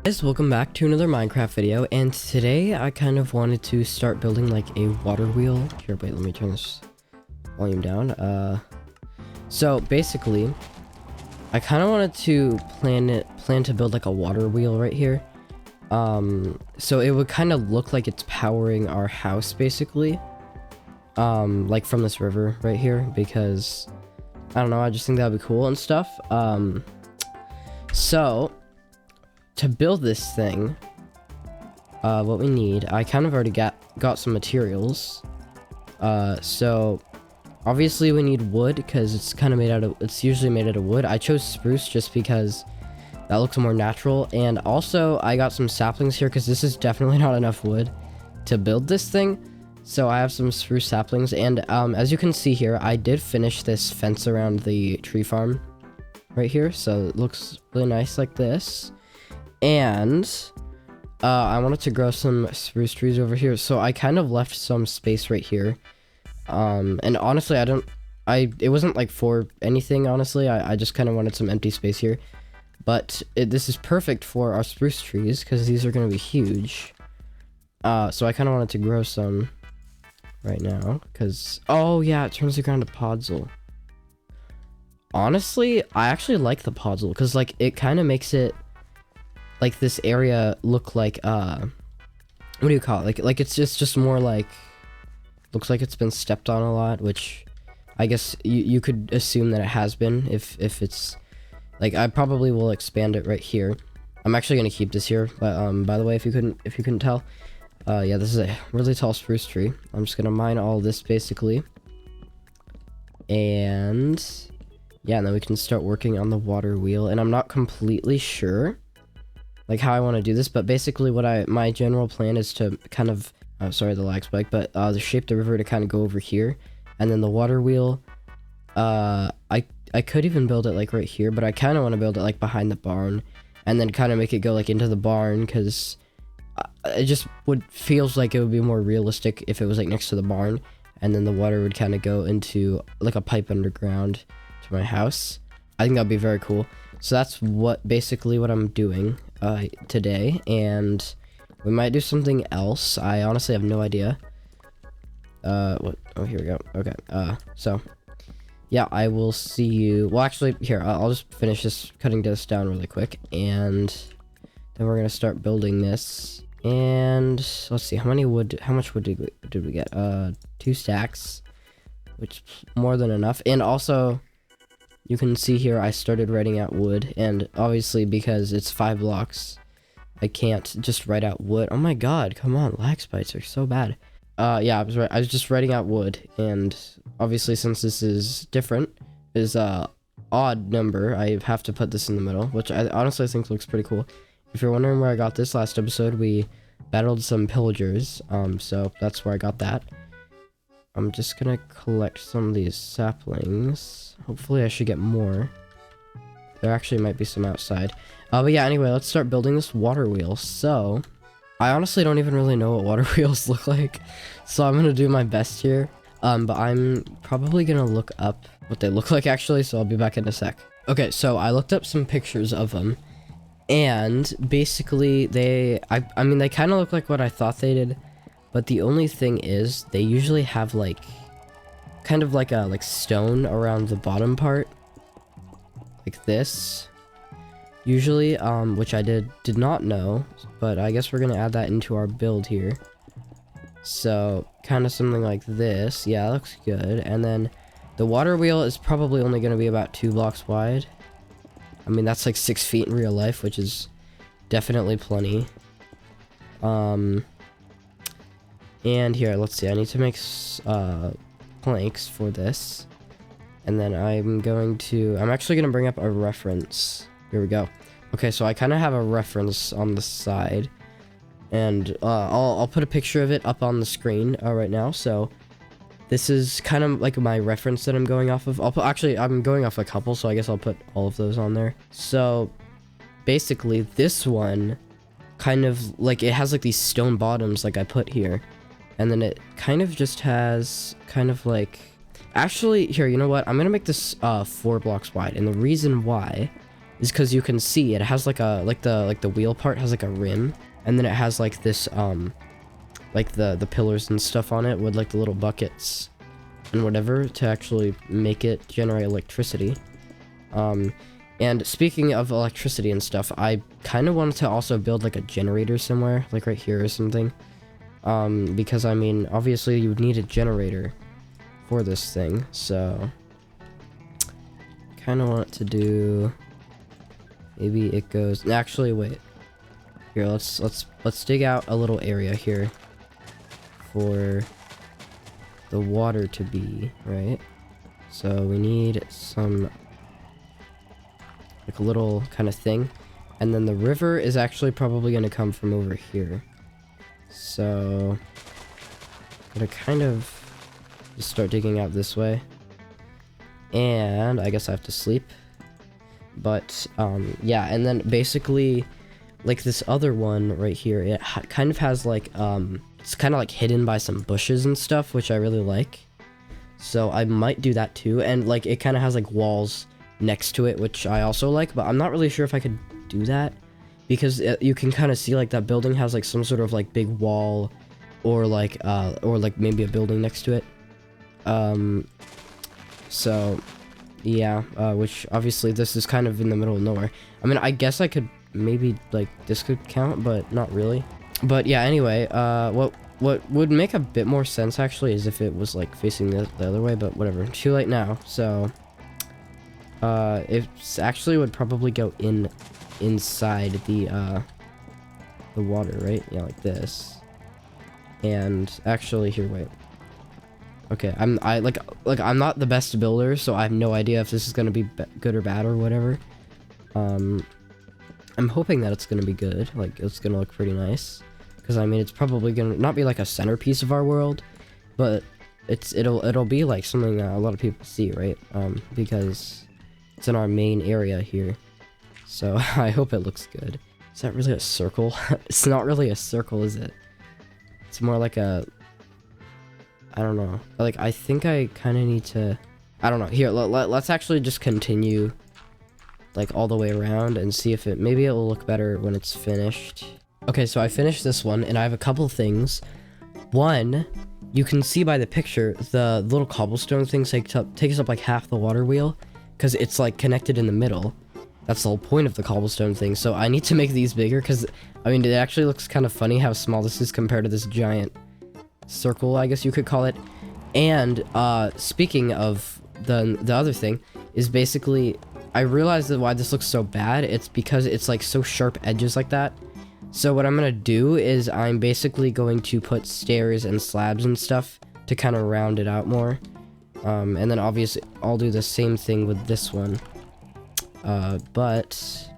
Guys, welcome back to another Minecraft video, and today I kind of wanted to start building like a water wheel. Here, wait, let me turn this volume down. So basically, I kind of wanted to plan to build like a water wheel right here. So it would kind of look like it's powering our house basically. Like from this river right here, because I don't know, I just think that'd be cool and stuff. So to build this thing, what we need, I kind of already got some materials. So obviously we need wood because it's usually made out of wood. I chose spruce just because that looks more natural, and also I got some saplings here because this is definitely not enough wood to build this thing. So I have some spruce saplings, and as you can see here, I did finish this fence around the tree farm right here, so it looks really nice like this. And I wanted to grow some spruce trees over here, so I kind of left some space right here. And honestly, it wasn't like for anything, honestly. I just kind of wanted some empty space here. But this is perfect for our spruce trees because these are going to be huge. So I kind of wanted to grow some right now because, oh yeah, it turns the ground to podzol. Honestly, I actually like the podzol because like it kind of makes it like this area look like what do you call it, like it's just more like looks like it's been stepped on a lot, which I guess you could assume that it has been if it's like, I probably will expand it right here. I'm actually going to keep this here, but by the way, if you couldn't tell, yeah, this is a really tall spruce tree. I'm just going to mine all this basically, and yeah, and then we can start working on the water wheel. And I'm not completely sure like how I want to do this, but basically my general plan is to kind of, sorry the lag spike, but to shape the river to kind of go over here, and then the water wheel, I could even build it like right here, but I kind of want to build it like behind the barn, and then kind of make it go like into the barn, because it just feels like it would be more realistic if it was like next to the barn, and then the water would kind of go into like a pipe underground to my house. I think that'd be very cool. So that's basically what I'm doing today, and we might do something else. I honestly have no idea. Oh, here we go. Okay. So yeah, I will see you. Well, actually, here, I'll just finish cutting this down really quick, and then we're gonna start building this. And let's see, how much wood did we get? 2 stacks, which is more than enough. And also, you can see here I started writing out wood, and obviously because it's 5 blocks, I can't just write out wood. Oh my god, come on, lag spikes are so bad. Yeah, I was just writing out wood, and obviously since this is different, is a odd number, I have to put this in the middle, which I honestly think looks pretty cool. If you're wondering where I got this, last episode we battled some pillagers, so that's where I got that. I'm just gonna collect some of these saplings. Hopefully I should get more. There actually might be some outside. But yeah, anyway, let's start building this water wheel. So I honestly don't even really know what water wheels look like, so I'm gonna do my best here. But I'm probably gonna look up what they look like actually, so I'll be back in a sec. Okay, so I looked up some pictures of them, and basically I mean they kind of look like what I thought they did, but the only thing is they usually have like kind of like a stone around the bottom part, like this usually, which I did not know, but I guess we're gonna add that into our build here. So kind of something like this. Yeah, looks good. And then the water wheel is probably only gonna be about 2 blocks wide. I mean, that's like 6 feet in real life, which is definitely plenty. And here, let's see, I need to make planks for this, and then I'm actually gonna bring up a reference. Here we go. Okay, so I kind of have a reference on the side, and I'll put a picture of it up on the screen right now. So this is kind of like my reference that I'm going off of. I'm going off a couple, so I guess I'll put all of those on there. So basically this one kind of like, it has like these stone bottoms like I put here, and then it kind of just has kind of like, actually here, you know what, I'm gonna make this 4 blocks wide, and the reason why is because you can see it has like a like the wheel part has like a rim, and then it has like this like the pillars and stuff on it with like the little buckets and whatever to actually make it generate electricity. And speaking of electricity and stuff, I kind of wanted to also build like a generator somewhere, like right here or something. Because I mean, obviously you would need a generator for this thing, so kind of want to do, maybe it goes, actually wait, here let's dig out a little area here for the water to be, right? So we need some like a little kind of thing, and then the river is actually probably going to come from over here. So I'm gonna kind of just start digging out this way, and I guess I have to sleep. But yeah, and then basically like this other one right here, it kind of has like it's kind of like hidden by some bushes and stuff, which I really like, so I might do that too. And like it kind of has like walls next to it, which I also like, but I'm not really sure if I could do that, because you can kind of see like that building has like some sort of like big wall, or like maybe a building next to it. So yeah, which obviously this is kind of in the middle of nowhere. I mean, I guess I could maybe like this could count, but not really. But yeah, anyway, what would make a bit more sense actually is if it was like facing the other way, but whatever, too late now. So it actually would probably go inside the water, right? Yeah, like this. And actually, here, wait. Okay, I'm not the best builder, so I have no idea if this is gonna be good or bad or whatever. I'm hoping that it's gonna be good. Like, it's gonna look pretty nice, because I mean, it's probably gonna not be like a centerpiece of our world, but it'll be like something that a lot of people see, right? Because it's in our main area here, so I hope it looks good. Is that really a circle? It's not really a circle, is it? It's more like a, I don't know. Like, I think I kind of need to, I don't know. Here, let's actually just continue like all the way around and see if maybe it will look better when it's finished. Okay, so I finished this one, and I have a couple things. One, you can see by the picture, the little cobblestone thing takes up like half the water wheel, because it's like connected in the middle. That's the whole point of the cobblestone thing. So I need to make these bigger, because I mean, it actually looks kind of funny how small this is compared to this giant circle, I guess you could call it. And speaking of the other thing, is basically I realized that why this looks so bad. It's because it's like so sharp edges like that. So what I'm gonna do is I'm basically going to put stairs and slabs and stuff to kind of round it out more. And then obviously I'll do the same thing with this one. But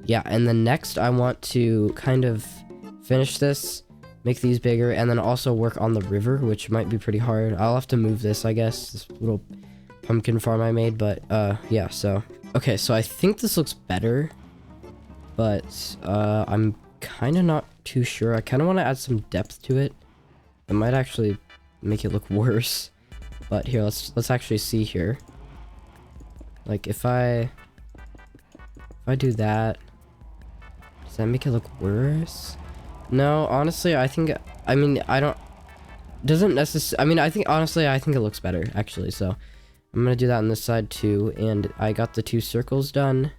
yeah, and then next I want to kind of finish this, make these bigger, and then also work on the river, which might be pretty hard. I'll have to move this, I guess, this little pumpkin farm I made, but yeah, so okay, so I think this looks better, but I'm kind of not too sure. I kind of want to add some depth to it. It might actually make it look worse, but here, let's actually see here. Like, if I do that, does that make it look worse? No, honestly, I think, I mean, doesn't necessarily, I mean, honestly, I think it looks better, actually, so I'm gonna do that on this side too, and I got the 2 circles done,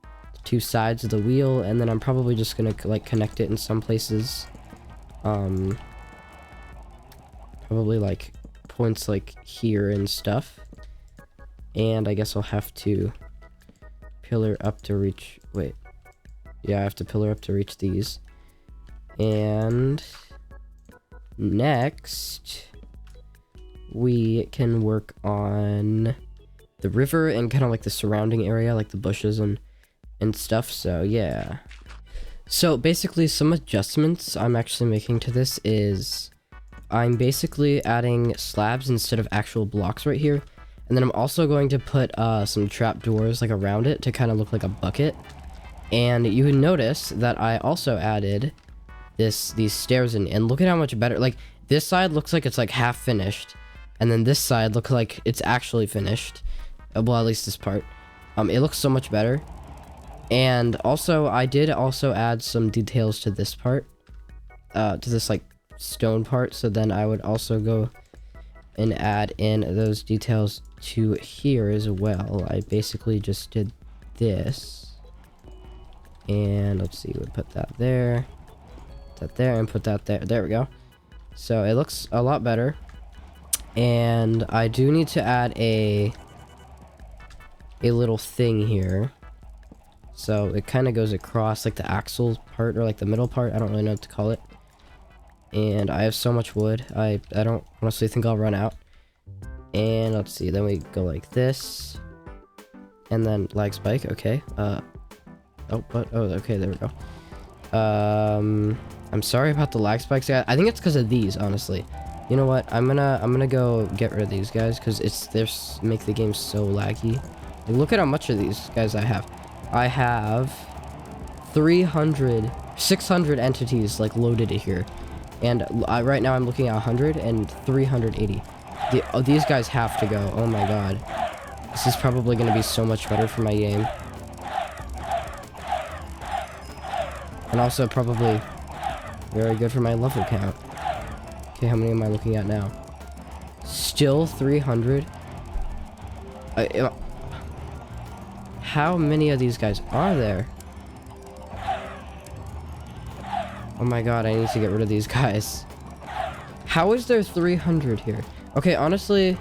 the 2 sides of the wheel, and then I'm probably just gonna, like, connect it in some places, probably, like, points, like, here and stuff, and I guess I'll have to pillar up to reach, wait, yeah, I have to pillar up to reach these. And next we can work on the river and kind of like the surrounding area, like the bushes and stuff. So yeah, so basically some adjustments I'm actually making to this is I'm basically adding slabs instead of actual blocks right here, and then I'm also going to put some trap doors like around it to kind of look like a bucket. And you can notice that I also added these stairs in, and look at how much better, like, this side looks like it's like half finished, and then this side looks like it's actually finished. Well, at least this part. It looks so much better. And also, I did also add some details to this part, to this like stone part. So then I would also go and add in those details to here as well. I basically just did this, and let's see, we'll put that there, and put that there. There we go. So it looks a lot better. And I do need to add a little thing here. So it kind of goes across like the axle part, or like the middle part. I don't really know what to call it. And I have so much wood. I don't honestly think I'll run out. And let's see, then we go like this. And then lag spike, okay. Oh, okay, there we go. I'm sorry about the lag spikes. I think it's because of these, honestly. You know what? I'm gonna go get rid of these guys because they're make the game so laggy. Like, look at how much of these guys I have. I have 600 entities like loaded here, and right now I'm looking at 100 and 380. These guys have to go. Oh my god, this is probably gonna be so much better for my game, and also probably very good for my level count. Okay, how many am I looking at now? Still 300. How many of these guys are there? Oh my god, I need to get rid of these guys. How is there 300 here? Okay, honestly,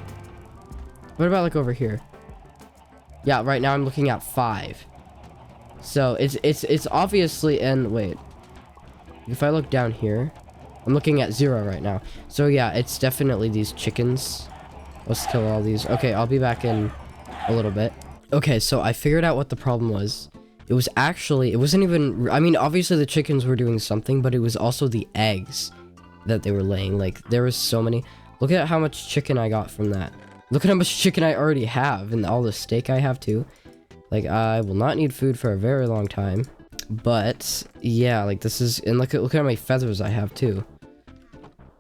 what about like over here? Yeah, right now I'm looking at 5. So it's obviously, and wait, if I look down here, I'm looking at 0 right now. So yeah, it's definitely these chickens. Let's kill all these. Okay, I'll be back in a little bit. Okay, so I figured out what the problem was. It wasn't even, I mean, obviously the chickens were doing something, but it was also the eggs that they were laying. Like, there was so many. Look at how much chicken I got from that. Look at how much chicken I already have, and all the steak I have too. Like, I will not need food for a very long time. But yeah, like, this is, and look at how many feathers I have too.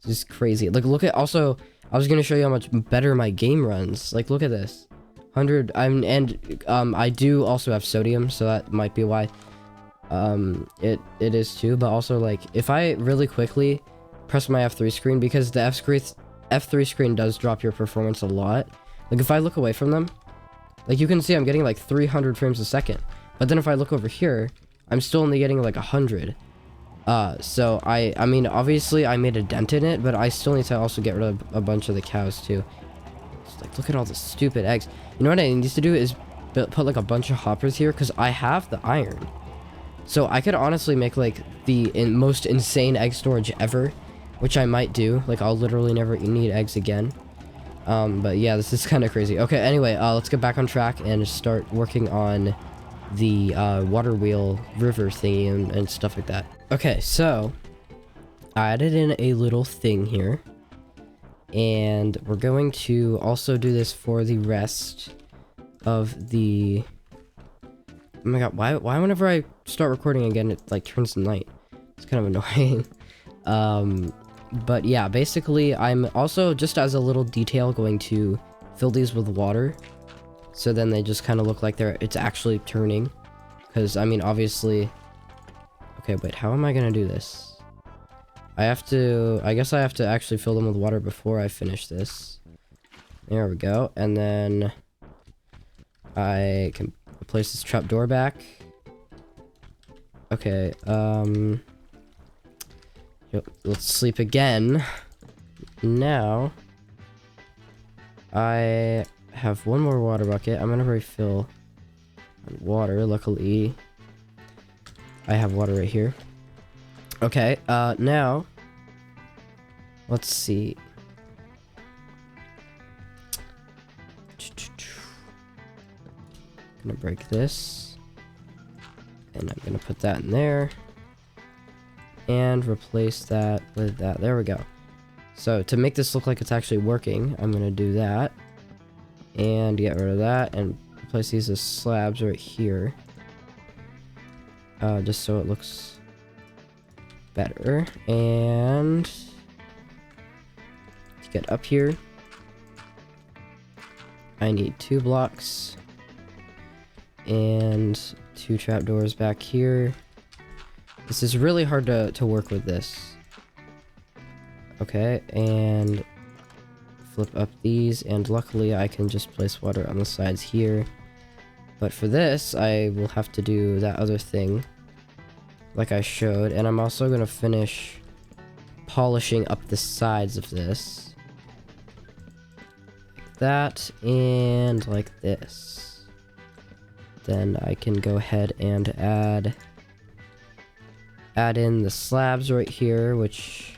This is crazy. Like, look at, also, I was gonna show you how much better my game runs. Like, look at this. 100. I do also have sodium, so that might be why it is too. But also, like, if I really quickly press my F3 screen, because the F3 screen does drop your performance a lot. Like, if I look away from them, like, you can see I'm getting like 300 frames a second. But then if I look over here, I'm still only getting like 100. So I mean, obviously I made a dent in it, but I still need to also get rid of a bunch of the cows too. Just, like, look at all the stupid eggs. You know what I need to do is put like a bunch of hoppers here, because I have the iron. So I could honestly make like the most insane egg storage ever, which I might do. Like, I'll literally never need eggs again. But yeah, this is kind of crazy. Okay, anyway, let's get back on track and start working on the Waterwheel river thingy and stuff like that. Okay, so I added in a little thing here, and we're going to also do this for the rest of the... Oh my god, why whenever I start recording again it like turns to night? It's kind of annoying. But yeah, basically I'm also, just as a little detail, going to fill these with water, so then they just kind of look like it's actually turning. Because I mean, obviously, okay, wait, how am I gonna do this? I guess I have to actually fill them with water before I finish this. There we go. And then I can place this trapdoor back. Okay, let's sleep again. Now, I have one more water bucket. I'm gonna refill water. Luckily, I have water right here. Okay, now, let's see. I'm gonna break this, and I'm gonna put that in there, and replace that with that. There we go. So to make this look like it's actually working, I'm gonna do that, and get rid of that, and place these as slabs right here, just so it looks better. And to get up here, I need 2 blocks, and 2 trapdoors back here. This is really hard to work with this. Okay, and flip up these, and luckily I can just place water on the sides here. But for this, I will have to do that other thing, like I showed, and I'm also going to finish polishing up the sides of this. Like that, and like this. Then I can go ahead and add in the slabs right here, which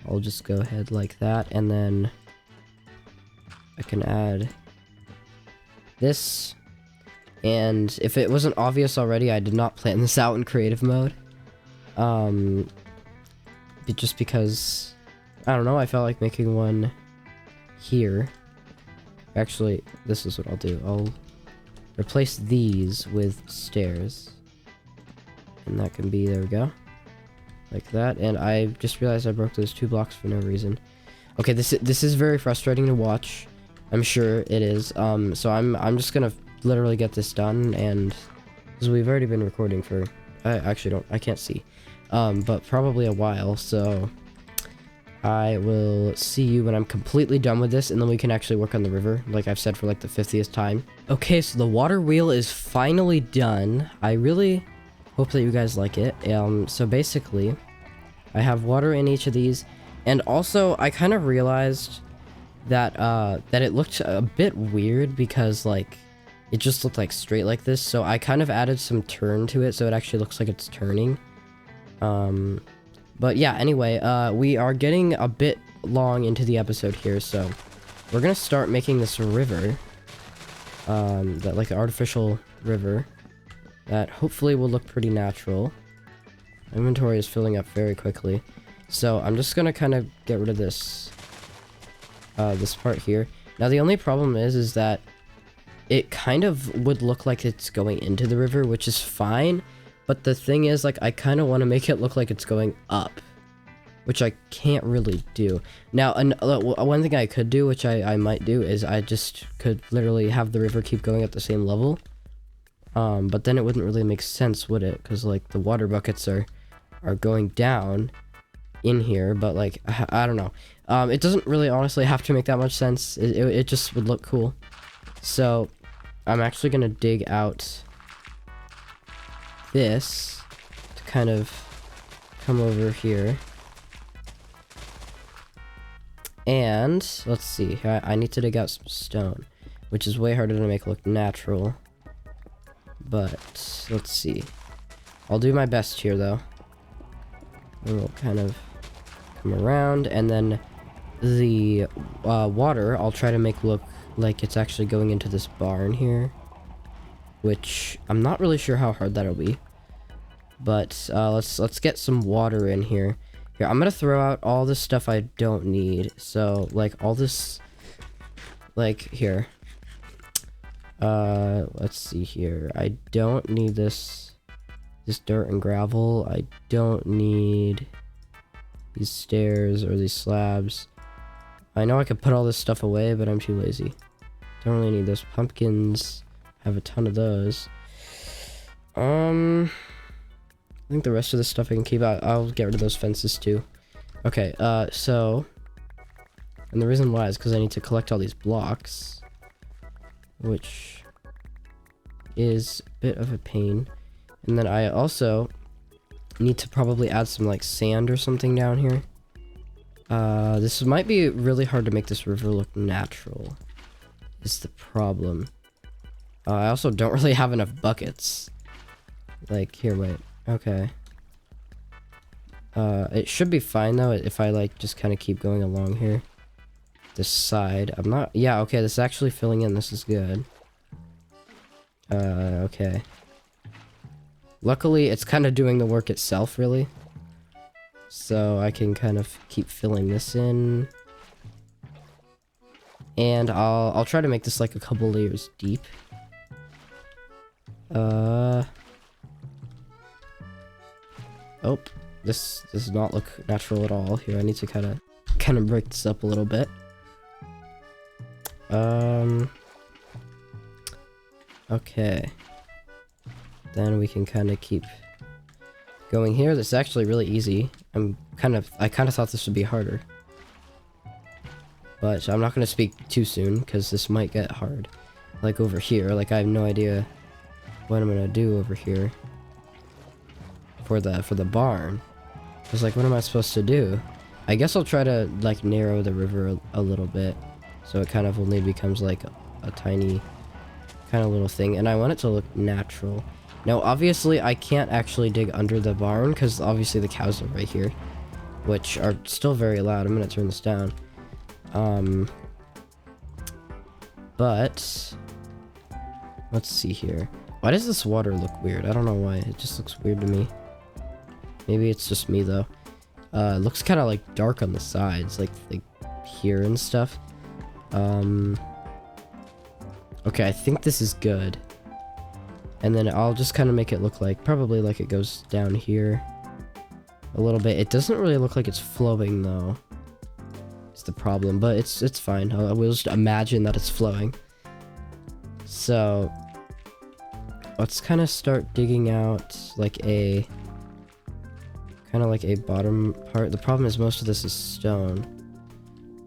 I'll just go ahead like that, and then I can add this. And if it wasn't obvious already, I did not plan this out in creative mode. Just because, I don't know, I felt like making one here. Actually, this is what I'll do. I'll replace these with stairs. And that can be, there we go. Like that. And I just realized I broke those 2 blocks for no reason. Okay, this is very frustrating to watch. I'm sure it is. So I'm just gonna literally get this done, and because we've already been recording for, I can't see, but probably a while, so I will see you when I'm completely done with this, and then we can actually work on the river, like I've said for like the 50th time. Okay, so the water wheel is finally done. I really hope that you guys like it. So basically, I have water in each of these, and also I kind of realized that that it looked a bit weird because like it just looked like straight like this, so I kind of added some turn to it so it actually looks like it's turning. But yeah, anyway, we are getting a bit long into the episode here, so we're gonna start making this river, that like artificial river that hopefully will look pretty natural. Inventory is filling up very quickly, so I'm just gonna kind of get rid of this this part here. Now the only problem is that it kind of would look like it's going into the river, which is fine, but the thing is, like, I kind of want to make it look like it's going up, which I can't really do. Now, one thing I could do, which I might do, is I just could literally have the river keep going at the same level, but then it wouldn't really make sense, would it? Because, like, the water buckets are going down in here, but, like, I don't know. It doesn't really honestly have to make that much sense. It just would look cool. So I'm actually gonna dig out this to kind of come over here. And let's see, I need to dig out some stone, which is way harder to make look natural. But let's see. I'll do my best here though. And we'll kind of come around, and then the water I'll try to make look like it's actually going into this barn here, which I'm not really sure how hard that'll be. But let's get some water in here. Here, I'm gonna throw out all this stuff I don't need. So like all this, like here. Let's see here. I don't need this dirt and gravel. I don't need these stairs or these slabs. I know I could put all this stuff away, but I'm too lazy. Don't really need those pumpkins. I have a ton of those. I think the rest of the stuff I can keep out. I'll get rid of those fences too. Okay, so, and the reason why is because I need to collect all these blocks, which is a bit of a pain. And then I also need to probably add some like sand or something down here. This might be really hard to make this river look natural, is the problem. I also don't really have enough buckets. Like, here, wait. Okay. It should be fine, though, if I, like, just kind of keep going along here. This side. I'm not... Yeah, okay, this is actually filling in. This is good. Okay. Luckily, it's kind of doing the work itself, really. So I can kind of keep filling this in. And I'll try to make this like a couple layers deep. Oh, this does not look natural at all. Here, I need to kind of break this up a little bit. Okay. Then we can kind of keep going here. This is actually really easy. I kind of thought this would be harder. But I'm not going to speak too soon, because this might get hard. Like over here, like I have no idea what I'm going to do over here. For the barn. I was like, what am I supposed to do? I guess I'll try to like narrow the river a little bit. So it kind of only becomes like a tiny kind of little thing. And I want it to look natural. Now, obviously, I can't actually dig under the barn, because obviously the cows are right here. Which are still very loud. I'm going to turn this down. But let's see here. Why does this water look weird? I don't know why. It just looks weird to me. Maybe it's just me though. It looks kind of like dark on the sides, like here and stuff. Okay, I think this is good. And then I'll just kind of make it look like, probably like it goes down here a little bit. It doesn't really look like it's flowing though. It's the problem, but it's fine. We'll just imagine that it's flowing. So let's kind of start digging out like a bottom part. The problem is most of this is stone,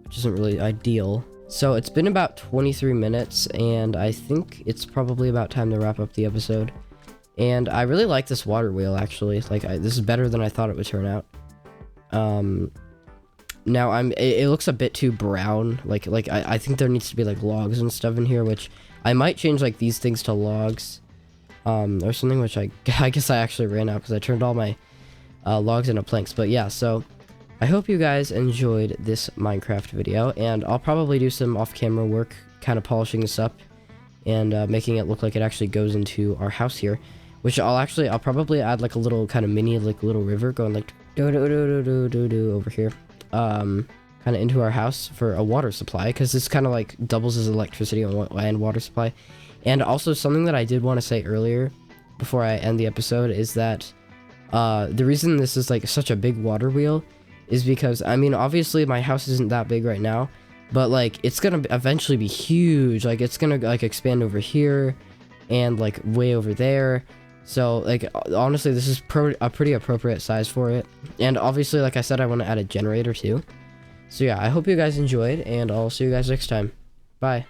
which isn't really ideal. So it's been about 23 minutes, and I think it's probably about time to wrap up the episode. And I really like this water wheel, actually. Like, this is better than I thought it would turn out. Now it looks a bit too brown. Like I think there needs to be like logs and stuff in here, which I might change like these things to logs, or something. Which I guess I actually ran out because I turned all my logs into planks. But yeah, so I hope you guys enjoyed this Minecraft video, and I'll probably do some off-camera work, kind of polishing this up and making it look like it actually goes into our house here. Which I'll probably add like a little kind of mini like little river going like do do do do do do over here. Kind of into our house for a water supply, because this kind of like doubles as electricity and water supply. And also something that I did want to say earlier before I end the episode is that the reason this is like such a big water wheel is because, I mean, obviously my house isn't that big right now, but like it's gonna eventually be huge. Like it's gonna like expand over here and like way over there. So like honestly, this is a pretty appropriate size for it. And obviously, like I said, I want to add a generator too. So yeah, I hope you guys enjoyed, and I'll see you guys next time. Bye.